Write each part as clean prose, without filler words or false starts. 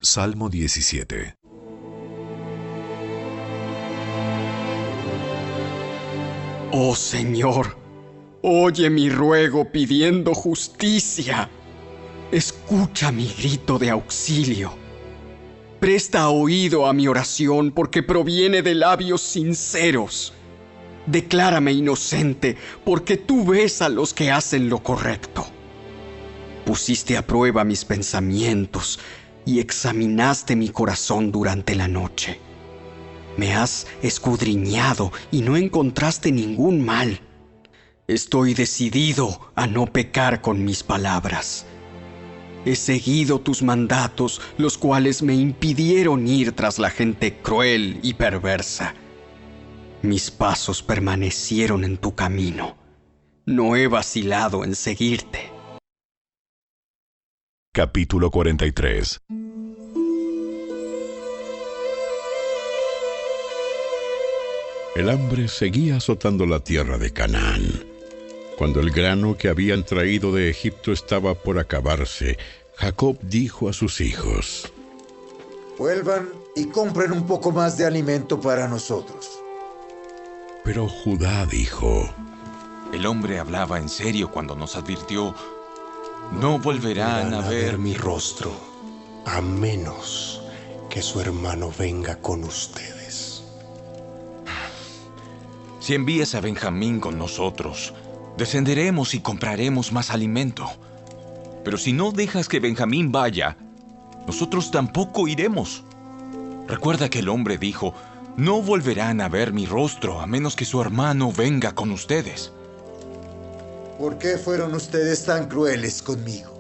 Salmo 17. Oh Señor, oye mi ruego pidiendo justicia. Escucha mi grito de auxilio. Presta oído a mi oración porque proviene de labios sinceros. Declárame inocente porque tú ves a los que hacen lo correcto. Pusiste a prueba mis pensamientos y examinaste mi corazón durante la noche. Me has escudriñado y no encontraste ningún mal. Estoy decidido a no pecar con mis palabras. He seguido tus mandatos, los cuales me impidieron ir tras la gente cruel y perversa. Mis pasos permanecieron en tu camino. No he vacilado en seguirte. Capítulo 43. El hambre seguía azotando la tierra de Canaán. Cuando el grano que habían traído de Egipto estaba por acabarse, Jacob dijo a sus hijos: Vuelvan y compren un poco más de alimento para nosotros. Pero Judá dijo: El hombre hablaba en serio cuando nos advirtió: no volverán a ver mi rostro, a menos que su hermano venga con ustedes. Si envías a Benjamín con nosotros, descenderemos y compraremos más alimento. Pero si no dejas que Benjamín vaya, nosotros tampoco iremos. Recuerda que el hombre dijo: no volverán a ver mi rostro a menos que su hermano venga con ustedes. ¿Por qué fueron ustedes tan crueles conmigo?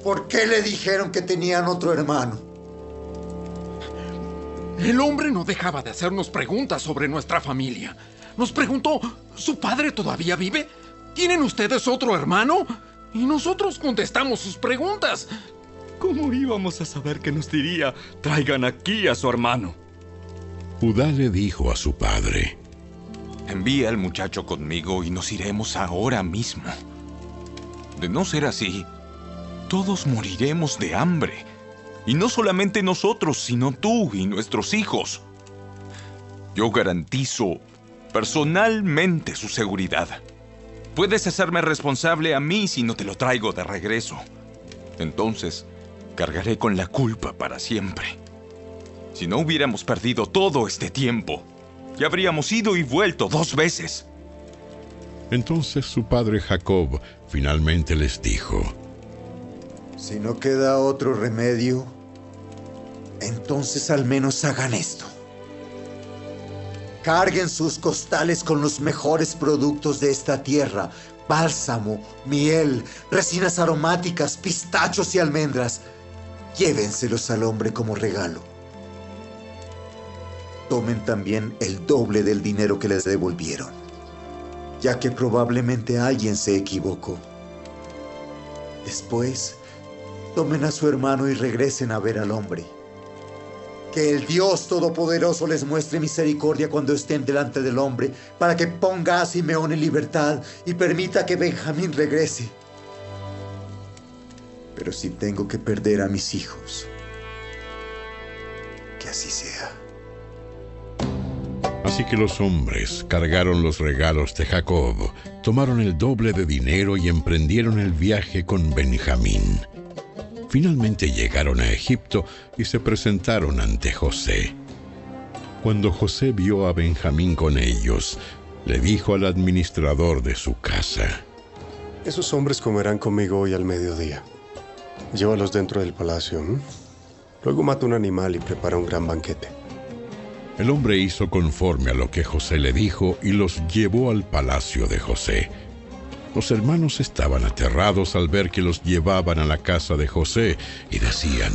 ¿Por qué le dijeron que tenían otro hermano? El hombre no dejaba de hacernos preguntas sobre nuestra familia. Nos preguntó: ¿su padre todavía vive? ¿Tienen ustedes otro hermano? Y nosotros contestamos sus preguntas. ¿Cómo íbamos a saber que nos diría: traigan aquí a su hermano? Judá le dijo a su padre: Envía al muchacho conmigo y nos iremos ahora mismo. De no ser así, todos moriremos de hambre. Y no solamente nosotros, sino tú y nuestros hijos. Yo garantizo personalmente su seguridad. Puedes hacerme responsable a mí si no te lo traigo de regreso. Entonces, cargaré con la culpa para siempre. Si no hubiéramos perdido todo este tiempo, ya habríamos ido y vuelto 2 veces. Entonces su padre Jacob finalmente les dijo: Si no queda otro remedio, entonces al menos hagan esto. Carguen sus costales con los mejores productos de esta tierra: bálsamo, miel, resinas aromáticas, pistachos y almendras. Llévenselos al hombre como regalo. Tomen también el doble del dinero que les devolvieron, ya que probablemente alguien se equivocó. Después, tomen a su hermano y regresen a ver al hombre. Que el Dios Todopoderoso les muestre misericordia cuando estén delante del hombre, para que ponga a Simeón en libertad y permita que Benjamín regrese. Pero si tengo que perder a mis hijos, que así sea. Así que los hombres cargaron los regalos de Jacob, tomaron el doble de dinero y emprendieron el viaje con Benjamín. Finalmente llegaron a Egipto y se presentaron ante José. Cuando José vio a Benjamín con ellos, le dijo al administrador de su casa: Esos hombres comerán conmigo hoy al mediodía. Llévalos dentro del palacio. Luego mata un animal y prepara un gran banquete. El hombre hizo conforme a lo que José le dijo y los llevó al palacio de José. Los hermanos estaban aterrados al ver que los llevaban a la casa de José y decían: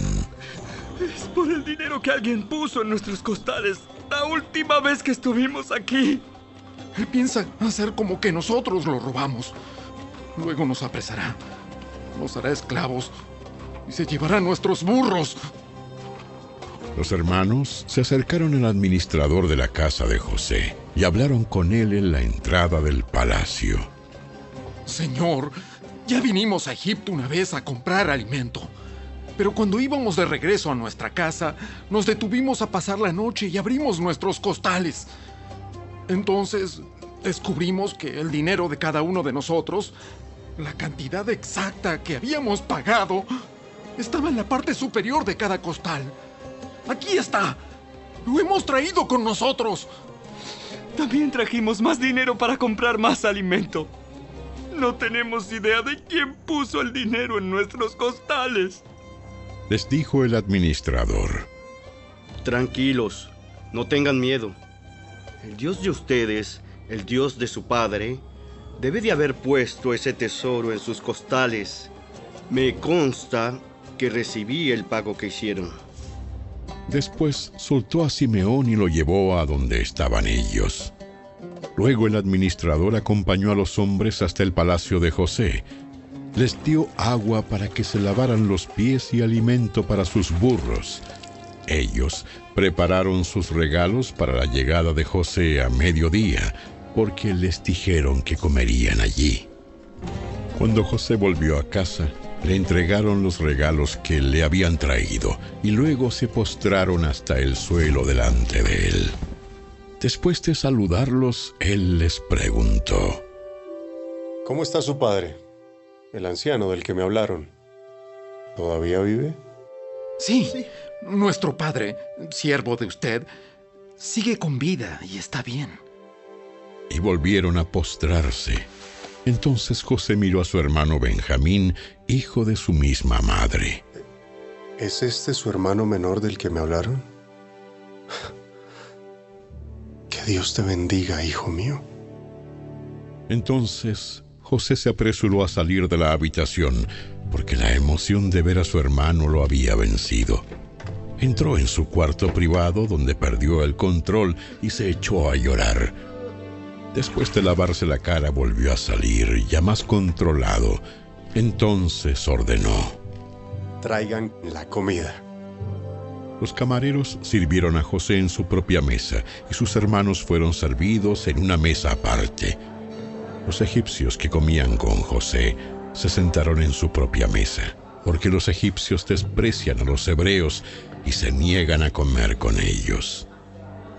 Es por el dinero que alguien puso en nuestros costales la última vez que estuvimos aquí. Él piensa hacer como que nosotros lo robamos. Luego nos apresará, nos hará esclavos y se llevará nuestros burros. Los hermanos se acercaron al administrador de la casa de José y hablaron con él en la entrada del palacio. Señor, ya vinimos a Egipto una vez a comprar alimento. Pero cuando íbamos de regreso a nuestra casa, nos detuvimos a pasar la noche y abrimos nuestros costales. Entonces descubrimos que el dinero de cada uno de nosotros, la cantidad exacta que habíamos pagado, estaba en la parte superior de cada costal. ¡Aquí está! ¡Lo hemos traído con nosotros! También trajimos más dinero para comprar más alimento. No tenemos idea de quién puso el dinero en nuestros costales. Les dijo el administrador. Tranquilos, no tengan miedo. El Dios de ustedes, el Dios de su padre, debe de haber puesto ese tesoro en sus costales. Me consta que recibí el pago que hicieron. Después soltó a Simeón y lo llevó a donde estaban ellos. Luego el administrador acompañó a los hombres hasta el palacio de José. Les dio agua para que se lavaran los pies y alimento para sus burros. Ellos prepararon sus regalos para la llegada de José a mediodía, porque les dijeron que comerían allí. Cuando José volvió a casa, le entregaron los regalos que le habían traído y luego se postraron hasta el suelo delante de él. Después de saludarlos, él les preguntó: ¿Cómo está su padre? El anciano del que me hablaron. ¿Todavía vive? Sí, nuestro padre, siervo de usted, sigue con vida y está bien. Y volvieron a postrarse. Entonces José miró a su hermano Benjamín, hijo de su misma madre. ¿Es este su hermano menor del que me hablaron? Que Dios te bendiga, hijo mío. Entonces José se apresuró a salir de la habitación, porque la emoción de ver a su hermano lo había vencido. Entró en su cuarto privado, donde perdió el control y se echó a llorar. Después de lavarse la cara, volvió a salir, ya más controlado. Entonces ordenó: Traigan la comida. Los camareros sirvieron a José en su propia mesa, y sus hermanos fueron servidos en una mesa aparte. Los egipcios que comían con José se sentaron en su propia mesa, porque los egipcios desprecian a los hebreos y se niegan a comer con ellos.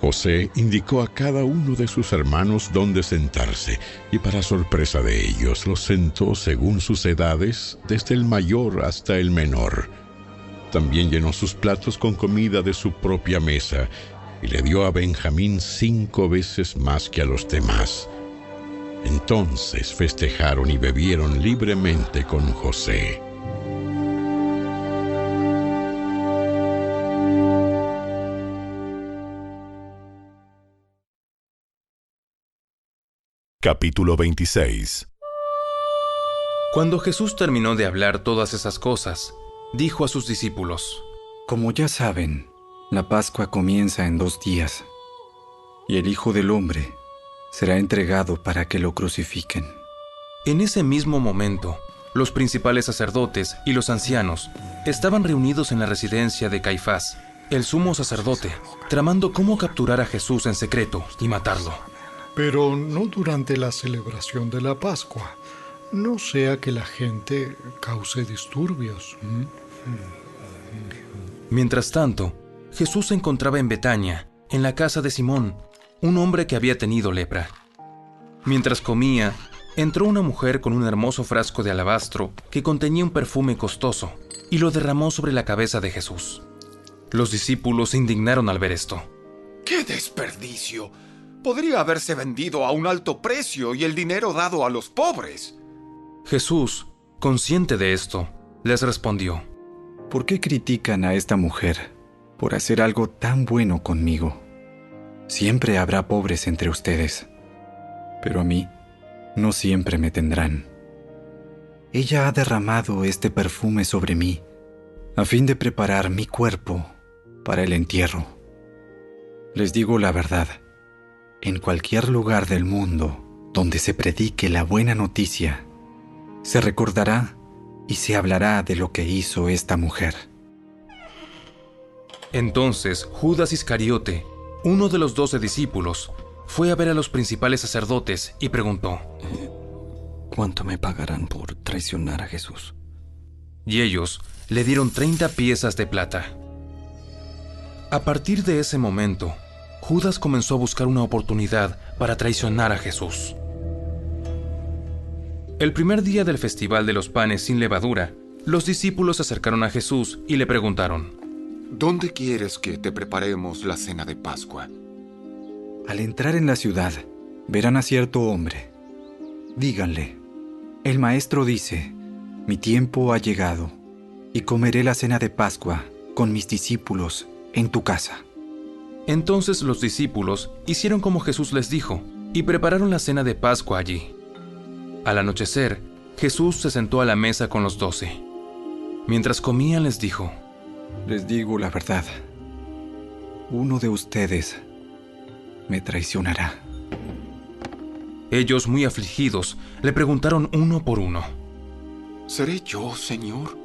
José indicó a cada uno de sus hermanos dónde sentarse, y para sorpresa de ellos, los sentó según sus edades, desde el mayor hasta el menor. También llenó sus platos con comida de su propia mesa, y le dio a Benjamín 5 veces más que a los demás. Entonces festejaron y bebieron libremente con José. Capítulo 26. Cuando Jesús terminó de hablar todas esas cosas, dijo a sus discípulos: Como ya saben, la Pascua comienza en 2 días, y el Hijo del Hombre será entregado para que lo crucifiquen. En ese mismo momento, los principales sacerdotes y los ancianos estaban reunidos en la residencia de Caifás, el sumo sacerdote, tramando cómo capturar a Jesús en secreto y matarlo. Pero no durante la celebración de la Pascua, no sea que la gente cause disturbios. Mientras tanto, Jesús se encontraba en Betania, en la casa de Simón, un hombre que había tenido lepra. Mientras comía, entró una mujer con un hermoso frasco de alabastro que contenía un perfume costoso y lo derramó sobre la cabeza de Jesús. Los discípulos se indignaron al ver esto. ¡Qué desperdicio! Podría haberse vendido a un alto precio y el dinero dado a los pobres. Jesús, consciente de esto, les respondió: ¿Por qué critican a esta mujer por hacer algo tan bueno conmigo? Siempre habrá pobres entre ustedes, pero a mí no siempre me tendrán. Ella ha derramado este perfume sobre mí, a fin de preparar mi cuerpo para el entierro. Les digo la verdad, en cualquier lugar del mundo donde se predique la buena noticia, se recordará y se hablará de lo que hizo esta mujer. Entonces Judas Iscariote, uno de los 12 discípulos, fue a ver a los principales sacerdotes y preguntó: ¿Cuánto me pagarán por traicionar a Jesús? y ellos le dieron 30 piezas de plata. A partir de ese momento, Judas comenzó a buscar una oportunidad para traicionar a Jesús. El primer día del Festival de los Panes sin Levadura, los discípulos se acercaron a Jesús y le preguntaron: ¿Dónde quieres que te preparemos la cena de Pascua? Al entrar en la ciudad, verán a cierto hombre. Díganle: el maestro dice, mi tiempo ha llegado, y comeré la cena de Pascua con mis discípulos en tu casa. Entonces los discípulos hicieron como Jesús les dijo y prepararon la cena de Pascua allí. Al anochecer, Jesús se sentó a la mesa con los 12. Mientras comían les dijo: les digo la verdad, uno de ustedes me traicionará. Ellos, muy afligidos, le preguntaron uno por uno: ¿seré yo, Señor?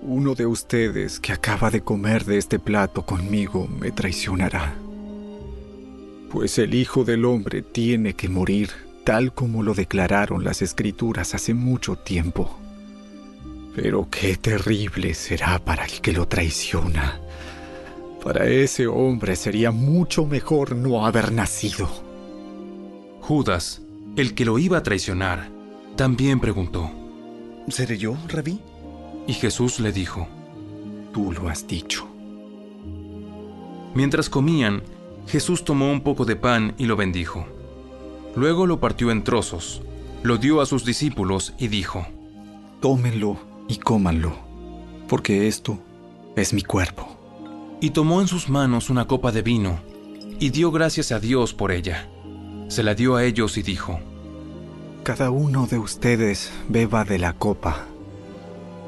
Uno de ustedes que acaba de comer de este plato conmigo me traicionará. Pues el Hijo del Hombre tiene que morir tal como lo declararon las Escrituras hace mucho tiempo. Pero qué terrible será para el que lo traiciona. Para ese hombre sería mucho mejor no haber nacido. Judas, el que lo iba a traicionar, también preguntó: ¿seré yo, Rabí? Y Jesús le dijo: tú lo has dicho. Mientras comían, Jesús tomó un poco de pan y lo bendijo. Luego lo partió en trozos, lo dio a sus discípulos y dijo: tómenlo y cómanlo, porque esto es mi cuerpo. Y tomó en sus manos una copa de vino, y dio gracias a Dios por ella. Se la dio a ellos y dijo: cada uno de ustedes beba de la copa,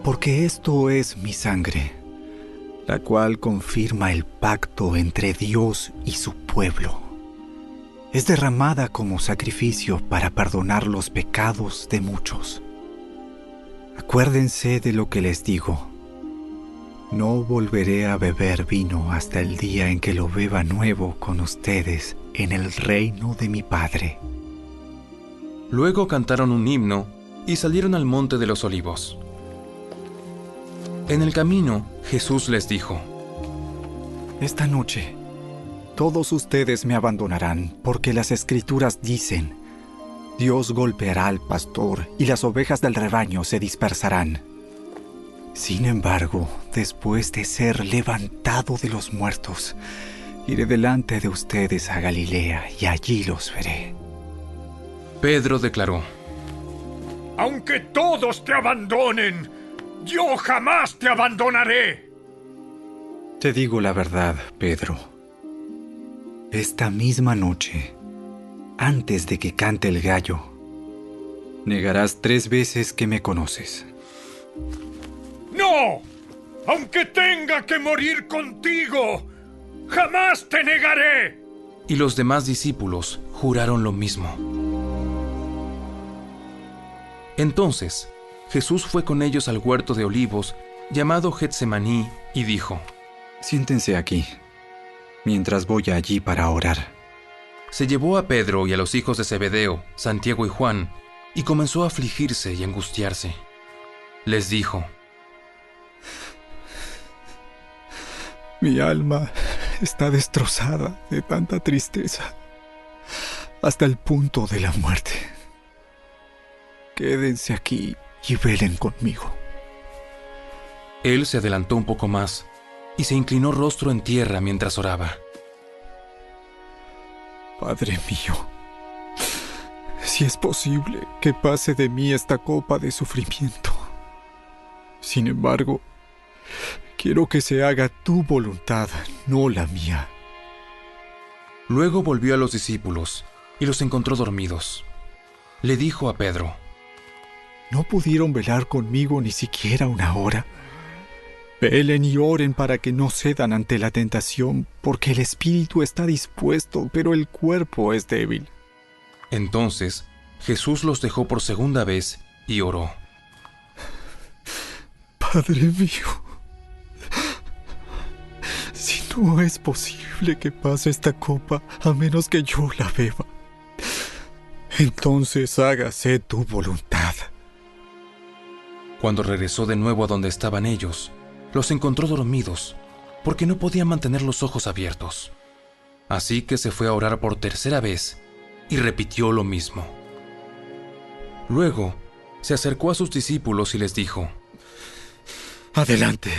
porque esto es mi sangre, la cual confirma el pacto entre Dios y su pueblo. Es derramada como sacrificio para perdonar los pecados de muchos. Acuérdense de lo que les digo. No volveré a beber vino hasta el día en que lo beba nuevo con ustedes en el reino de mi Padre. Luego cantaron un himno y salieron al monte de los Olivos. En el camino, Jesús les dijo: esta noche, todos ustedes me abandonarán, porque las Escrituras dicen: Dios golpeará al pastor y las ovejas del rebaño se dispersarán. Sin embargo, después de ser levantado de los muertos, iré delante de ustedes a Galilea y allí los veré. Pedro declaró: aunque todos te abandonen, yo jamás te abandonaré. Te digo la verdad, Pedro. Esta misma noche, antes de que cante el gallo, negarás 3 veces que me conoces. ¡No! Aunque tenga que morir contigo, jamás te negaré. Y los demás discípulos juraron lo mismo. Entonces, Jesús fue con ellos al huerto de olivos, llamado Getsemaní, y dijo: siéntense aquí, mientras voy allí para orar. Se llevó a Pedro y a los hijos de Zebedeo, Santiago y Juan, y comenzó a afligirse y angustiarse. Les dijo: mi alma está destrozada de tanta tristeza, hasta el punto de la muerte. Quédense aquí y velen conmigo. Él se adelantó un poco más y se inclinó rostro en tierra mientras oraba. Padre mío, si es posible que pase de mí esta copa de sufrimiento. Sin embargo, quiero que se haga tu voluntad, no la mía. Luego volvió a los discípulos y los encontró dormidos. Le dijo a Pedro: ¿no pudieron velar conmigo ni siquiera una hora? Velen y oren para que no cedan ante la tentación, porque el espíritu está dispuesto, pero el cuerpo es débil. Entonces Jesús los dejó por segunda vez y oró: Padre mío, si no es posible que pase esta copa a menos que yo la beba, entonces hágase tu voluntad. Cuando regresó de nuevo a donde estaban ellos, los encontró dormidos, porque no podían mantener los ojos abiertos. Así que se fue a orar por tercera vez y repitió lo mismo. Luego, se acercó a sus discípulos y les dijo: Adelante,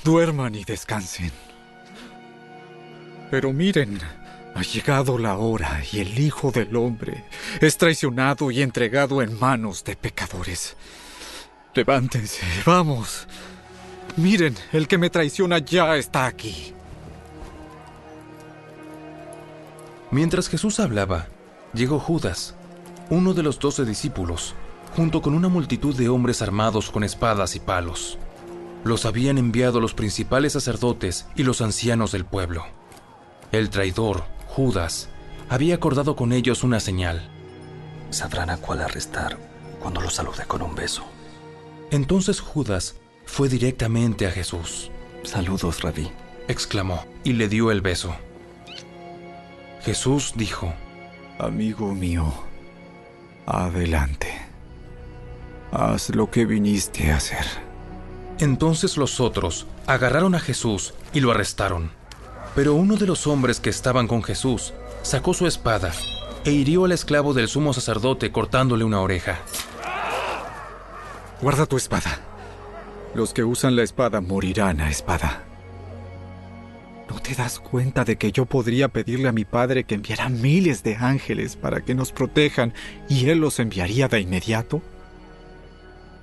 duerman y descansen. Pero miren, ha llegado la hora y el Hijo del Hombre es traicionado y entregado en manos de pecadores. Levántense, vamos. Miren, el que me traiciona ya está aquí. Mientras Jesús hablaba, llegó Judas, uno de los 12 discípulos, junto con una multitud de hombres armados con espadas y palos. Los habían enviado los principales sacerdotes y los ancianos del pueblo. El traidor, Judas, había acordado con ellos una señal. Sabrán a cuál arrestar cuando los salude con un beso. Entonces Judas fue directamente a Jesús. Saludos, Rabí, exclamó, y le dio el beso. Jesús dijo: Amigo mío, adelante. Haz lo que viniste a hacer. Entonces los otros agarraron a Jesús y lo arrestaron. Pero uno de los hombres que estaban con Jesús sacó su espada e hirió al esclavo del sumo sacerdote cortándole una oreja. Guarda tu espada. Los que usan la espada morirán a espada. ¿No te das cuenta de que yo podría pedirle a mi padre que enviara miles de ángeles para que nos protejan y él los enviaría de inmediato?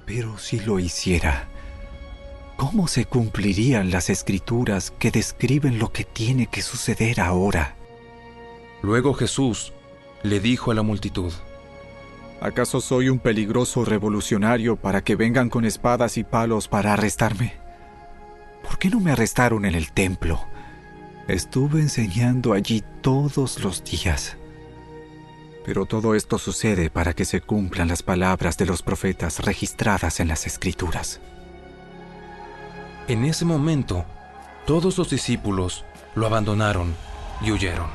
Pero si lo hiciera, ¿cómo se cumplirían las escrituras que describen lo que tiene que suceder ahora? Luego Jesús le dijo a la multitud: ¿Acaso soy un peligroso revolucionario para que vengan con espadas y palos para arrestarme? ¿Por qué no me arrestaron en el templo? Estuve enseñando allí todos los días. Pero todo esto sucede para que se cumplan las palabras de los profetas registradas en las Escrituras. En ese momento, todos los discípulos lo abandonaron y huyeron.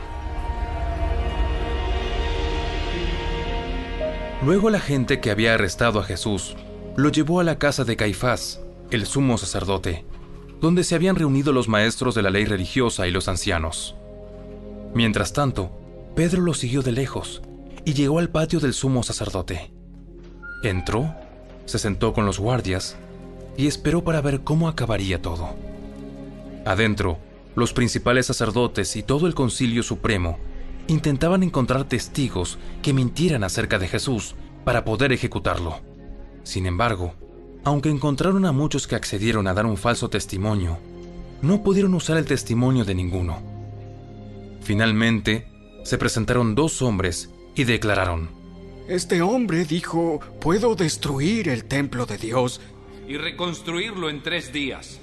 Luego la gente que había arrestado a Jesús lo llevó a la casa de Caifás, el sumo sacerdote, donde se habían reunido los maestros de la ley religiosa y los ancianos. Mientras tanto, Pedro lo siguió de lejos y llegó al patio del sumo sacerdote. Entró, se sentó con los guardias y esperó para ver cómo acabaría todo. Adentro, los principales sacerdotes y todo el concilio supremo intentaban encontrar testigos que mintieran acerca de Jesús para poder ejecutarlo. Sin embargo, aunque encontraron a muchos que accedieron a dar un falso testimonio, no pudieron usar el testimonio de ninguno. Finalmente, se presentaron 2 hombres y declararon: Este hombre dijo: puedo destruir el templo de Dios y reconstruirlo en 3 días.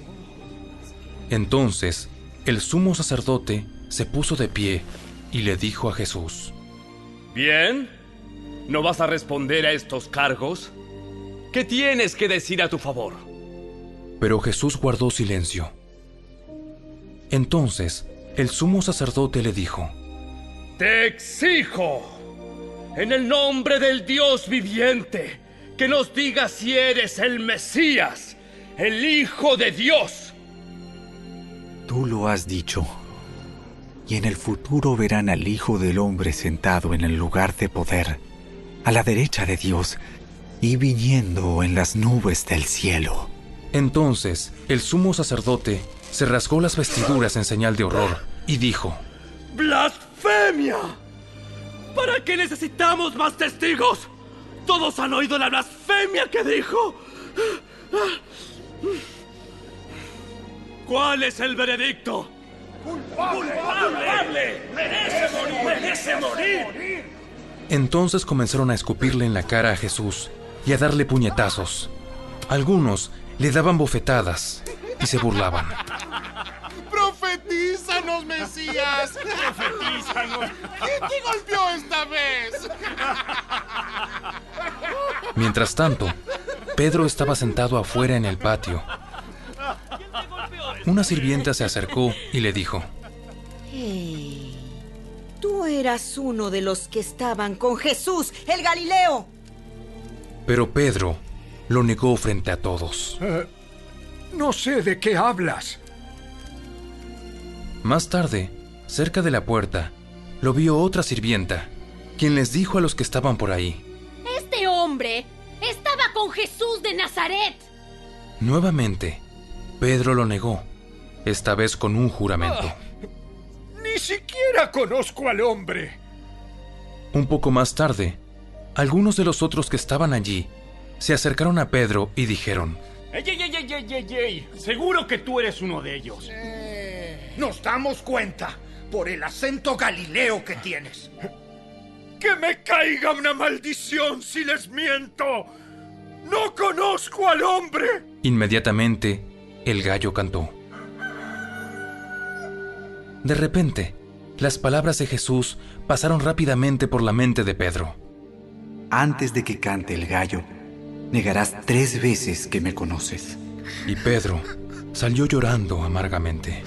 Entonces, el sumo sacerdote se puso de pie y le dijo a Jesús: Bien, ¿no vas a responder a estos cargos? ¿Qué tienes que decir a tu favor? Pero Jesús guardó silencio. Entonces, el sumo sacerdote le dijo: Te exijo, en el nombre del Dios viviente, que nos digas si eres el Mesías, el Hijo de Dios. Tú lo has dicho. Y en el futuro verán al Hijo del Hombre sentado en el lugar de poder, a la derecha de Dios, y viniendo en las nubes del cielo. Entonces, el sumo sacerdote se rasgó las vestiduras en señal de horror y dijo: ¡Blasfemia! ¿Para qué necesitamos más testigos? Todos han oído la blasfemia que dijo. ¿Cuál es el veredicto? ¡Culpable! ¡Merece morir! Entonces comenzaron a escupirle en la cara a Jesús y a darle puñetazos. Algunos le daban bofetadas y se burlaban. ¡Profetízanos, Mesías! ¡Profetízanos! ¿Quién te golpeó esta vez? Mientras tanto, Pedro estaba sentado afuera en el patio. Una sirvienta se acercó y le dijo: Hey, tú eras uno de los que estaban con Jesús, el Galileo. Pero Pedro lo negó frente a todos. No sé de qué hablas. Más tarde, cerca de la puerta, lo vio otra sirvienta, quien les dijo a los que estaban por ahí: Este hombre estaba con Jesús de Nazaret. Nuevamente, Pedro lo negó, esta vez con un juramento. Ni siquiera conozco al hombre. Un poco más tarde, algunos de los otros que estaban allí se acercaron a Pedro y dijeron: ¡Ey! Seguro que tú eres uno de ellos. Nos damos cuenta por el acento galileo que tienes. ¡Que me caiga una maldición si les miento! ¡No conozco al hombre! Inmediatamente, el gallo cantó. De repente, las palabras de Jesús pasaron rápidamente por la mente de Pedro. Antes de que cante el gallo, negarás 3 veces que me conoces. Y Pedro salió llorando amargamente.